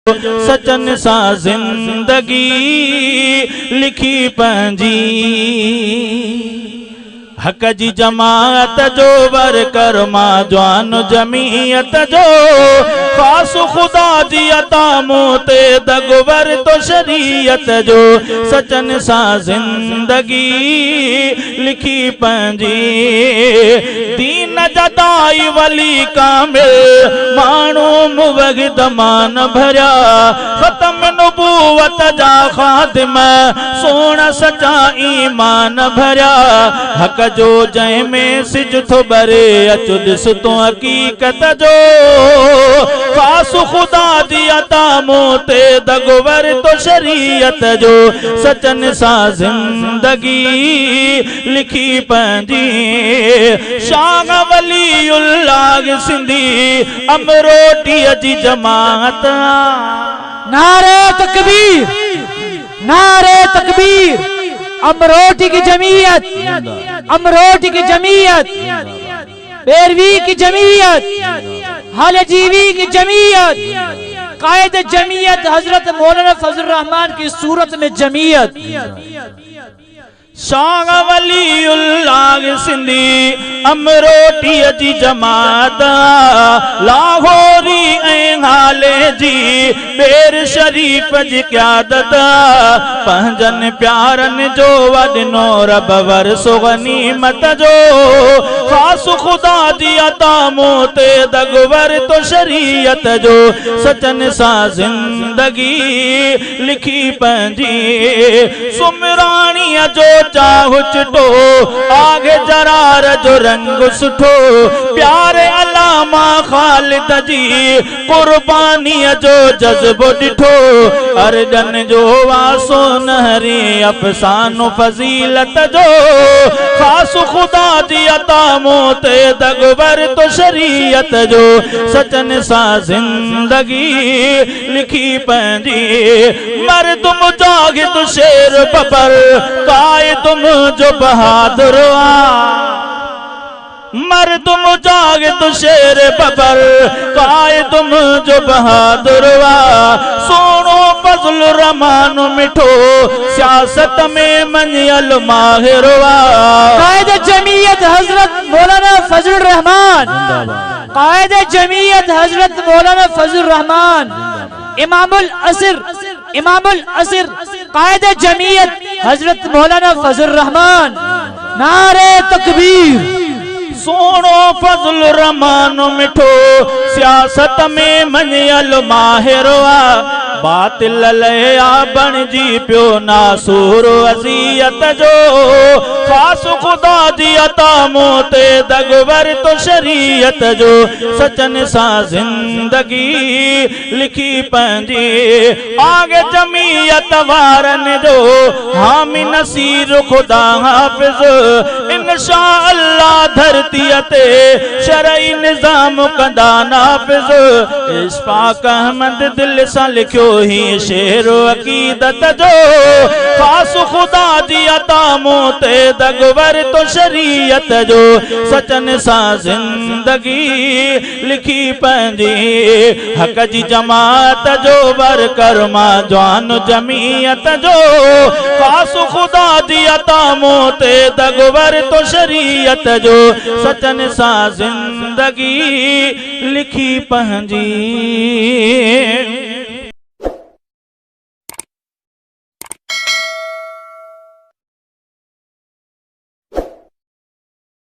सचन सा जिंदगी लिखी पंजी। हक जी जमात जो वर कर्मा जवान जमीयत जो खास खुदा जी अता मोते दगवर तो शरीयत जो सचन सा जिंदगी लिखी पंजी। दीन जदाई वली कामिल मानू मुवहिद मान भरिया खत्म नबूवत जा खादिम सोना सचा ईमान भरिया। हक जो जै में सिज थो बरे अच दिस तो हकीकत जो खास खुदा जी अता मोते दगवर तो शरीयत जो सचन सा जिंदगी लिखी पंजी। शान वलीउल्लाह सिंधी अमरोटी जी जमात। नारे तकबीर, नारे तकबीर। अमरोटी की जमीयत, अमरोटी की जमीयत, पैरवी की जमीयत, हालजीवी की जमीयत, कायद जमीयत हजरत मौलाना फजल रहमान की सूरत में जमीयत। शाह वलीउल्लाह सिंधी अमरोटी जी जमात। लाहौरी ऐं हाले जी बेर शरीफ जी क़यादत। पंजन प्यारन जो वॾनो रब वरसो गनीमत जो खास खुदा जी अता मोते दगवर तो शरीयत जो सचन सा जिंदगी लिखी पंजी। सुमरानी जो चाहु चिटो आगे जरार जो रंग सुठो प्यारे अलामा खालिद जी कुर्बानी जो जज्बो डिठो। अर्जन जो वासो नहरी अफसानो फजीलत जो खास खुदा जी अता मोते दगवर तो शरीयत जो सचन सा जिंदगी लिखी पंजी। मर्दुम जागिद शेर बबर काए तुम जो बहादुर मर्दुम जागिद शेर बबर काए तुम जो बहादुर। सोनो फजल रहमान मिठो सियासत में मनियल माहिर। कायद जमीयत हजरत मौलाना फजल रहमान, कायद जमीयत हजरत मौलाना फजल रहमान। इमामुल असर, इमामुल असर कायद जमीयत हजरत मौलाना फजल रहमान। नारे तकबीर। सोनो फजल रहमान मिठो सियासत में मनियल माहिर। बातिल लया बणजी पियो नासूर अज़ियत जो खास खुदा जी अता मोते दगवर तो शरीयत जो सचन सा जिंदगी लिखी पंजी। आगे जमीयत वारन जो हामी नसीर खुदा हाफिज। इंशाअल्लाह धरती ते शरई निजाम कंदा नाफिज। इशफाक अहमद दिल सा लिखियो ही शेर अकीदत जो खास खुदा जी अता मोते दगवर तो शरीयत जो सचन सा जिंदगी लिखी पंजी। हक जी जमात जो वर कर्मा जवान जमीयत जो खास खुदा जी अता मोते दगवर तो शरीयत जो सचन सा जिंदगी लिखी पंजी।